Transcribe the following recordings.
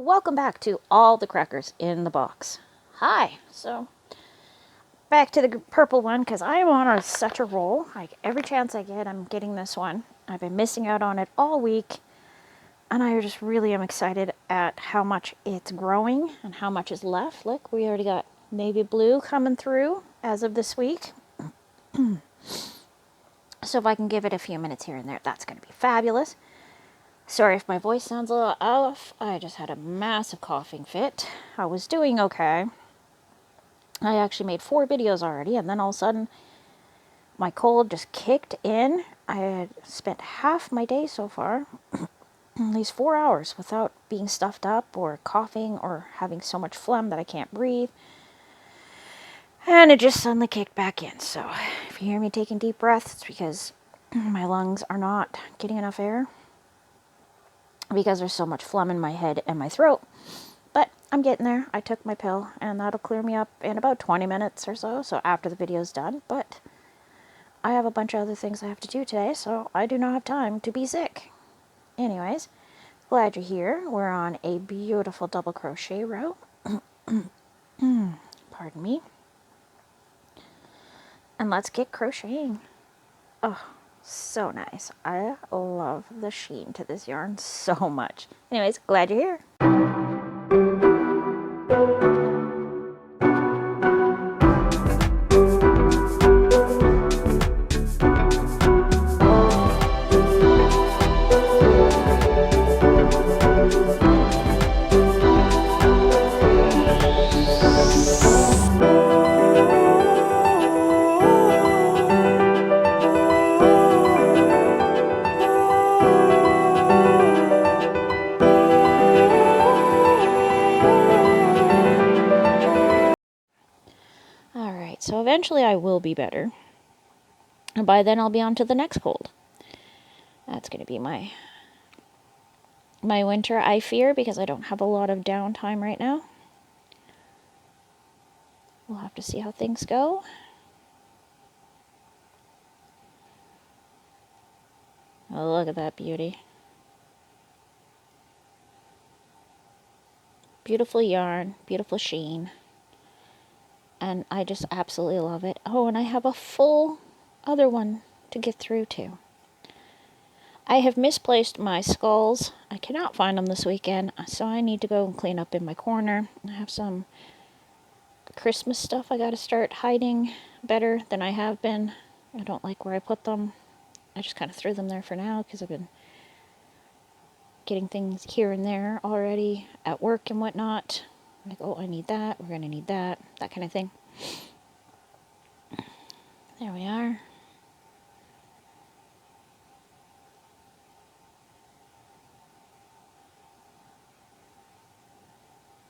welcome back to all the crackers in the box. Hi. So back to the purple one because I am on such a roll. Like every chance I get, I'm getting this one. I've been missing out on it all week, and I just really am excited at how much it's growing and how much is left. Look, we already got navy blue coming through as of this week. So if I can give it a few minutes here and there, that's going to be fabulous. Sorry if my voice sounds a little off. I just had a massive coughing fit. I was doing okay. I actually made 4 videos already, and then all of a sudden, my cold just kicked in. I had spent half my day so far, these 4 hours, without being stuffed up or coughing or having so much phlegm that I can't breathe. And it just suddenly kicked back in. So if you hear me taking deep breaths, it's because my lungs are not getting enough air, because there's so much phlegm in my head and my throat. But I'm getting there. I took my pill, and that'll clear me up in about 20 minutes or so after the video's done. But I have a bunch of other things I have to do today, so I do not have time to be sick. Anyways, glad you're here. We're on a beautiful double crochet row. Pardon me. And let's get crocheting. Oh, so nice. I love the sheen to this yarn so much. Anyways, glad you're here. So eventually I will be better. And by then I'll be on to the next cold. That's going to be my winter, I fear, because I don't have a lot of downtime right now. We'll have to see how things go. Oh, look at that beauty. Beautiful yarn, beautiful sheen. And I just absolutely love it. Oh, and I have a full other one to get through too. I have misplaced my skulls. I cannot find them this weekend, so I need to go and clean up in my corner. I have some Christmas stuff I gotta start hiding better than I have been. I don't like where I put them. I just kind of threw them there for now because I've been getting things here and there already at work and whatnot. Like, oh, I need that, we're gonna need that kind of thing. There we are.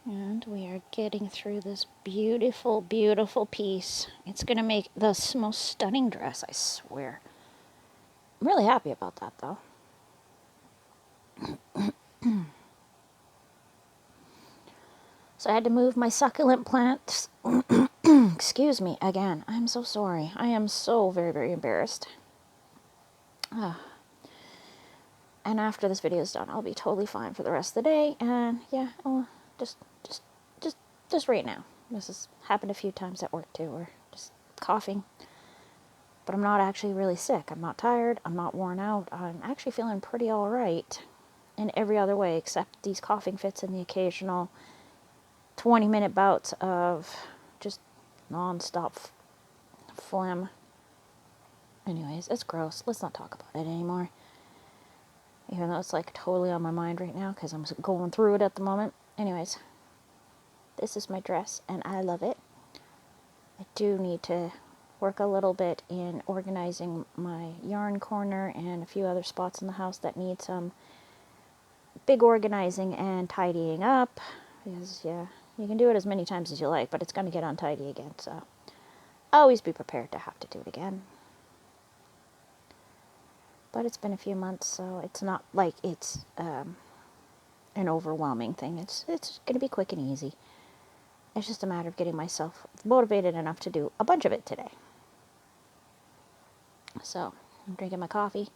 And we are getting through this beautiful, beautiful piece. It's gonna make the most stunning dress, I swear. I'm really happy about that, though. So I had to move my succulent plants. Excuse me, again. I'm so sorry. I am so very, very embarrassed. And after this video is done, I'll be totally fine for the rest of the day. And yeah, just right now. This has happened a few times at work too, or just coughing. But I'm not actually really sick. I'm not tired. I'm not worn out. I'm actually feeling pretty all right in every other way, except these coughing fits and the occasional 20-minute bouts of just non-stop phlegm. Anyways, it's gross. Let's not talk about it anymore. Even though it's like totally on my mind right now because I'm going through it at the moment. Anyways, this is my dress and I love it. I do need to work a little bit in organizing my yarn corner and a few other spots in the house that need some big organizing and tidying up. Because, yeah, you can do it as many times as you like, but it's going to get untidy again, so always be prepared to have to do it again. But it's been a few months, so it's not like it's an overwhelming thing. It's going to be quick and easy. It's just a matter of getting myself motivated enough to do a bunch of it today. So, I'm drinking my coffee.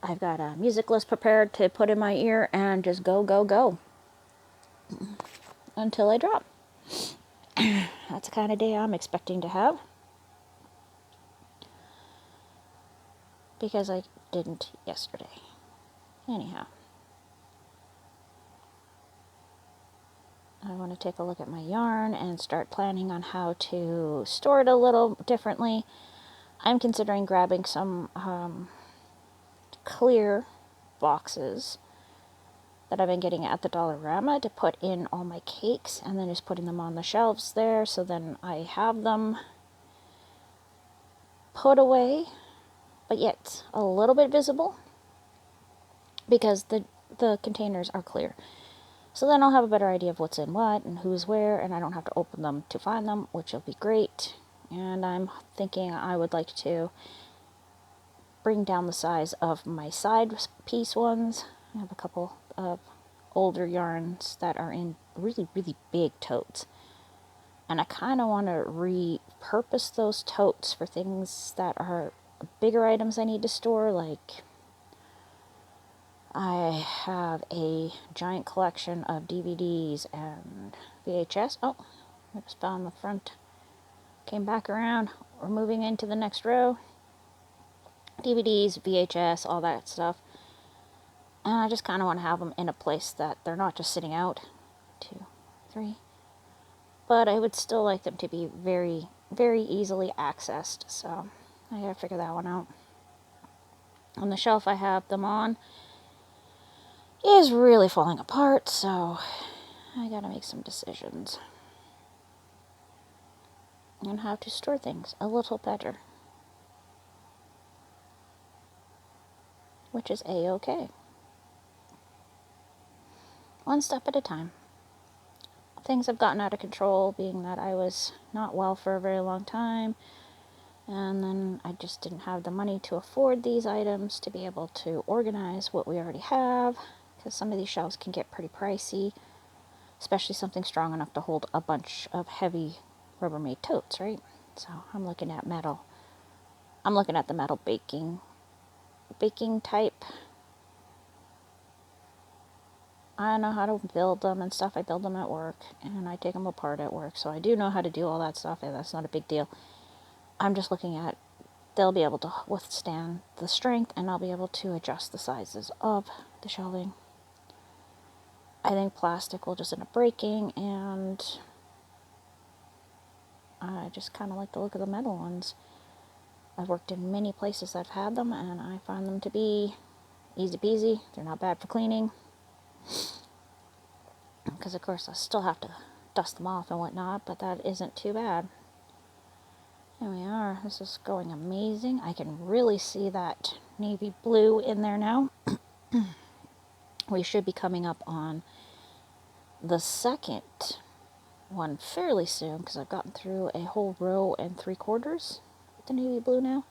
I've got a music list prepared to put in my ear and just go, go, go until I drop. That's the kind of day I'm expecting to have. Because I didn't yesterday. Anyhow. I want to take a look at my yarn and start planning on how to store it a little differently. I'm considering grabbing some clear boxes that I've been getting at the Dollarama to put in all my cakes and then just putting them on the shelves there, so then I have them put away but yet a little bit visible because the containers are clear. So then I'll have a better idea of what's in what and who's where, and I don't have to open them to find them, which will be great. And I'm thinking I would like to bring down the size of my side piece ones. I have a couple of older yarns that are in really, really big totes. And I kind of want to repurpose those totes for things that are bigger items I need to store, like I have a giant collection of DVDs and VHS. Oh, I just found the front. Came back around. We're moving into the next row. DVDs, VHS, all that stuff. And I just kind of want to have them in a place that they're not just sitting out. 2, 3. But I would still like them to be very, very easily accessed. So I gotta figure that one out. On the shelf I have them on is really falling apart, so I gotta make some decisions on how to store things a little better, which is a-okay. One step at a time. Things have gotten out of control, being that I was not well for a very long time, and then I just didn't have the money to afford these items to be able to organize what we already have, because some of these shelves can get pretty pricey, especially something strong enough to hold a bunch of heavy Rubbermaid totes, right? So I'm looking at metal. I'm looking at the metal baking type. I know how to build them and stuff. I build them at work, and I take them apart at work, so I do know how to do all that stuff, and that's not a big deal. I'm just looking at, they'll be able to withstand the strength, and I'll be able to adjust the sizes of the shelving. I think plastic will just end up breaking, and I just kind of like the look of the metal ones. I've worked in many places that have had them, and I find them to be easy peasy. They're not bad for cleaning. Because, of course, I still have to dust them off and whatnot, but that isn't too bad. Here we are. This is going amazing. I can really see that navy blue in there now. We should be coming up on the second one fairly soon, because I've gotten through a whole row and 3/4 with the navy blue now.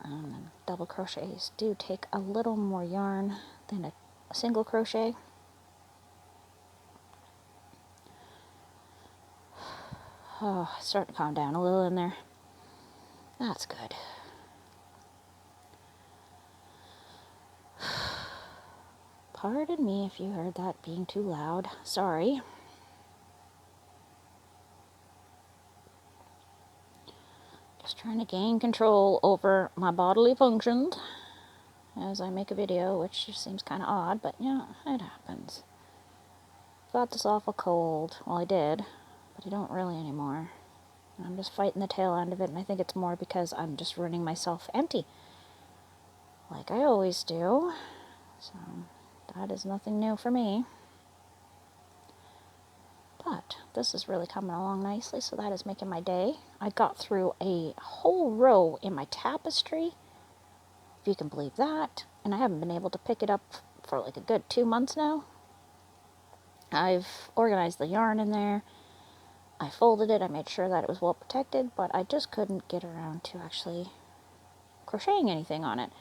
And then double crochets do take a little more yarn than a single crochet. Oh, starting to calm down a little in there. That's good. Pardon me if you heard that being too loud. Sorry. Just trying to gain control over my bodily functions as I make a video, which just seems kind of odd, but yeah, it happens. Got this awful cold. Well, I did, but I don't really anymore. I'm just fighting the tail end of it, and I think it's more because I'm just running myself empty, like I always do. So that is nothing new for me. But this is really coming along nicely, so that is making my day. I got through a whole row in my tapestry, if you can believe that, and I haven't been able to pick it up for like a good 2 months now. I've organized the yarn in there. I folded it. I made sure that it was well protected, but I just couldn't get around to actually crocheting anything on it.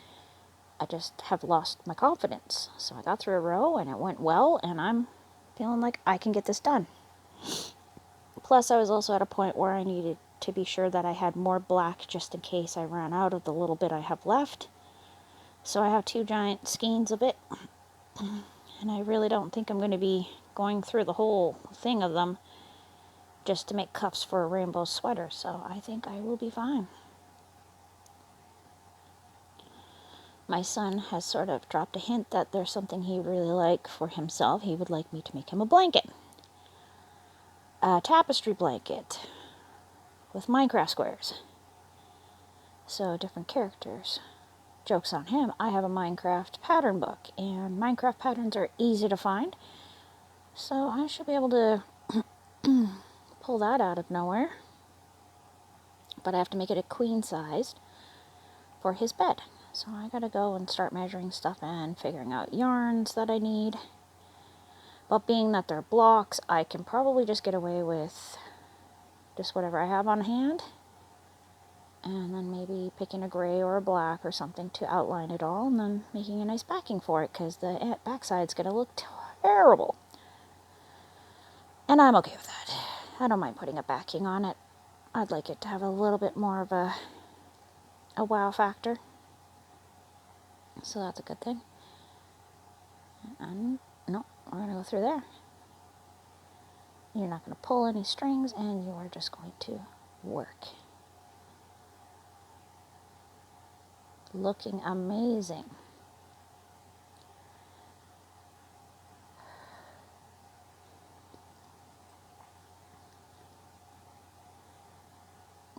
I just have lost my confidence. So I got through a row and it went well, and I'm feeling like I can get this done. Plus, I was also at a point where I needed to be sure that I had more black just in case I ran out of the little bit I have left. So I have 2 giant skeins of it, and I really don't think I'm going to be going through the whole thing of them just to make cuffs for a rainbow sweater, so I think I will be fine. My son has sort of dropped a hint that there's something he would really like for himself. He would like me to make him a blanket. A tapestry blanket with Minecraft squares. So different characters. Joke's on him. I have a Minecraft pattern book, and Minecraft patterns are easy to find. So I should be able to pull that out of nowhere. But I have to make it a queen sized for his bed. So I gotta go and start measuring stuff and figuring out yarns that I need. But being that they're blocks, I can probably just get away with just whatever I have on hand. And then maybe picking a gray or a black or something to outline it all, and then making a nice backing for it, because the backside's gonna look terrible. And I'm okay with that. I don't mind putting a backing on it. I'd like it to have a little bit more of a wow factor. So that's a good thing. And no, we're going to go through there. You're not going to pull any strings, and you are just going to work. Looking amazing.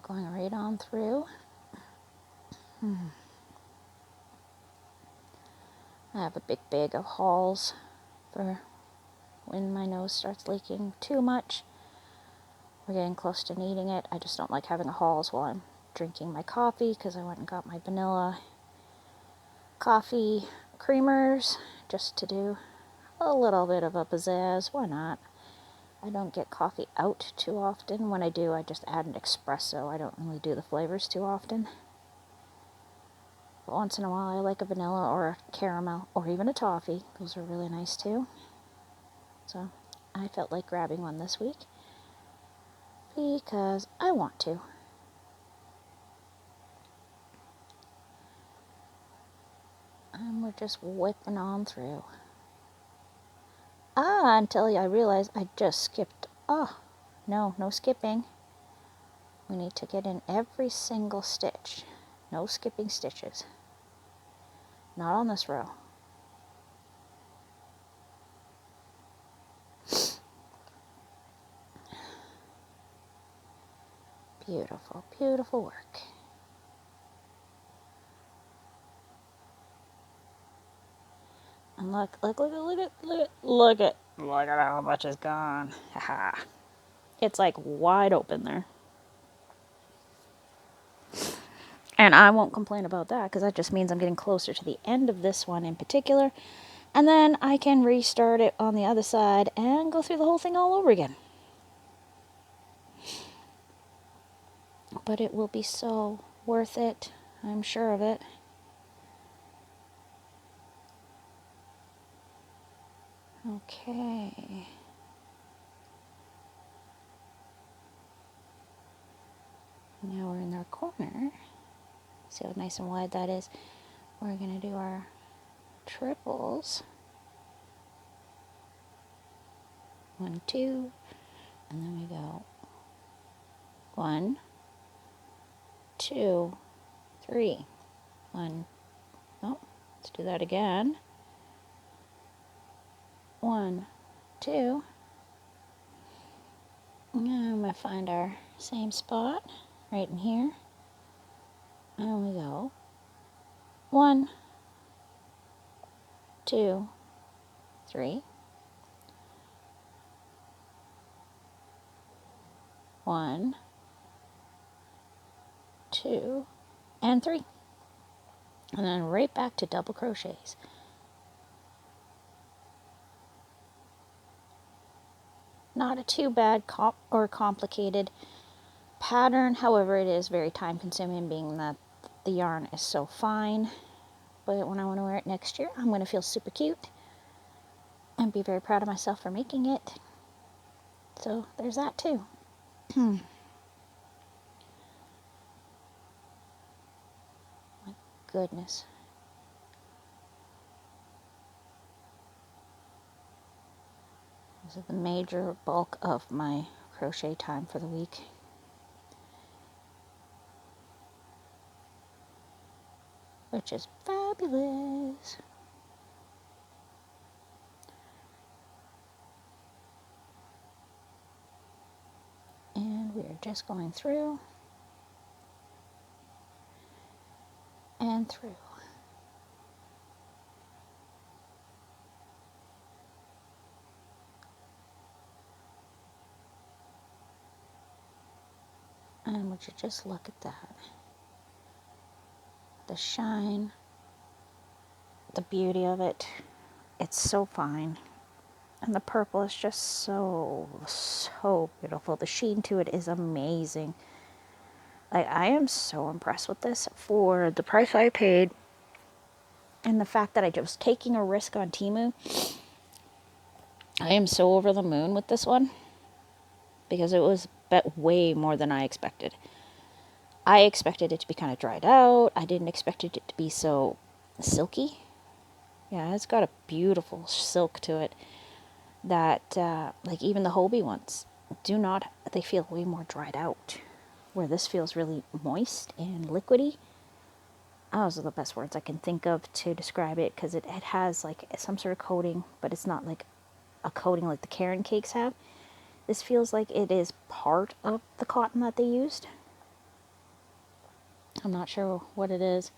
Going right on through. I have a big bag of Halls for when my nose starts leaking too much. We're getting close to needing it. I just don't like having a Halls while I'm drinking my coffee, because I went and got my vanilla coffee creamers just to do a little bit of a pizzazz. Why not? I don't get coffee out too often. When I do, I just add an espresso. I don't really do the flavors too often. But once in a while, I like a vanilla or a caramel or even a toffee. Those are really nice too. So I felt like grabbing one this week because I want to. And we're just whipping on through. Until I realized I just skipped. No skipping. We need to get in every single stitch. No skipping stitches. Not on this row. Beautiful, beautiful work. And look at how much is gone. Haha. It's like wide open there. And I won't complain about that, because that just means I'm getting closer to the end of this one in particular. And then I can restart it on the other side and go through the whole thing all over again. But it will be so worth it. I'm sure of it. Okay. Now we're in our corner. See how nice and wide that is? We're going to do our triples. 1, 2, and then we go 1, 2, 3. 1. Oh, let's do that again. 1, 2. And I'm going to find our same spot right in here. And we go 1, 2, 3. 1, 2, and 3. And then right back to double crochets. Not a too bad or complicated pattern. However, it is very time consuming, being that the yarn is so fine. But when I want to wear it next year, I'm going to feel super cute and be very proud of myself for making it. So there's that too. My goodness. This is the major bulk of my crochet time for the week. Which is fabulous. And we are just going through and through. And would you just look at that? The shine, the beauty of it. It's so fine. And the purple is just so beautiful. The sheen to it is amazing. Like, I am so impressed with this for the price I paid and the fact that I was taking a risk on Temu. I am so over the moon with this one because it was way more than I expected. I expected it to be kind of dried out. I didn't expect it to be so silky. Yeah, it's got a beautiful silk to it that, like even the Hobie ones, they feel way more dried out. Where this feels really moist and liquidy. Those are the best words I can think of to describe it, because it has like some sort of coating, but it's not like a coating like the Karen cakes have. This feels like it is part of the cotton that they used. I'm not sure what it is.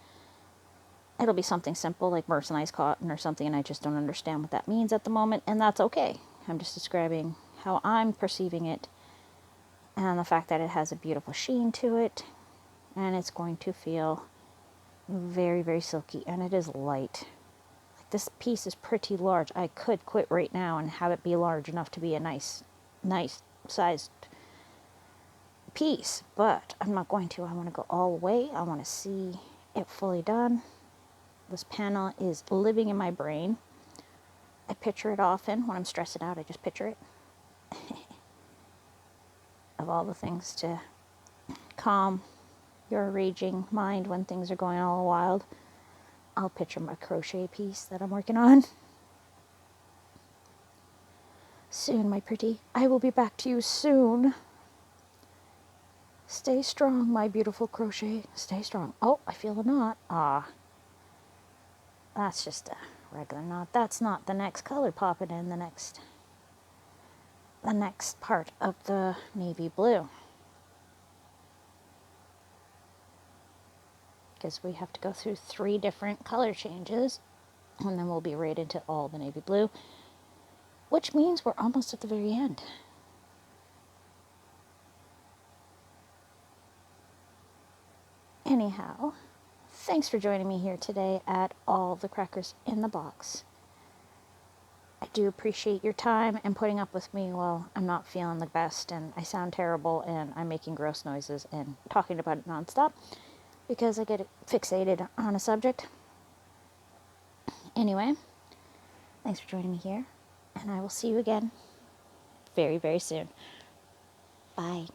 It'll be something simple like mercerized cotton or something, and I just don't understand what that means at the moment, and that's okay. I'm just describing how I'm perceiving it, and the fact that it has a beautiful sheen to it, and it's going to feel very, very silky, and it is light. Like, this piece is pretty large. I could quit right now and have it be large enough to be a nice sized piece, but I'm not going to. I want to go all the way. I want to see it fully done. This panel is living in my brain. I picture it often when I'm stressing out. I just picture it. Of all the things to calm your raging mind when things are going all wild, I'll picture my crochet piece that I'm working on. Soon, my pretty. I will be back to you soon. Stay strong, my beautiful crochet. Stay strong. Oh, I feel a knot. That's just a regular knot. That's not the next color popping in, the next part of the navy blue. Because we have to go through 3 different color changes, and then we'll be right into all the navy blue, which means we're almost at the very end. Anyhow, thanks for joining me here today at All the Crackers in the Box. I do appreciate your time and putting up with me while I'm not feeling the best and I sound terrible and I'm making gross noises and talking about it nonstop because I get fixated on a subject. Anyway, thanks for joining me here, and I will see you again very, very soon. Bye.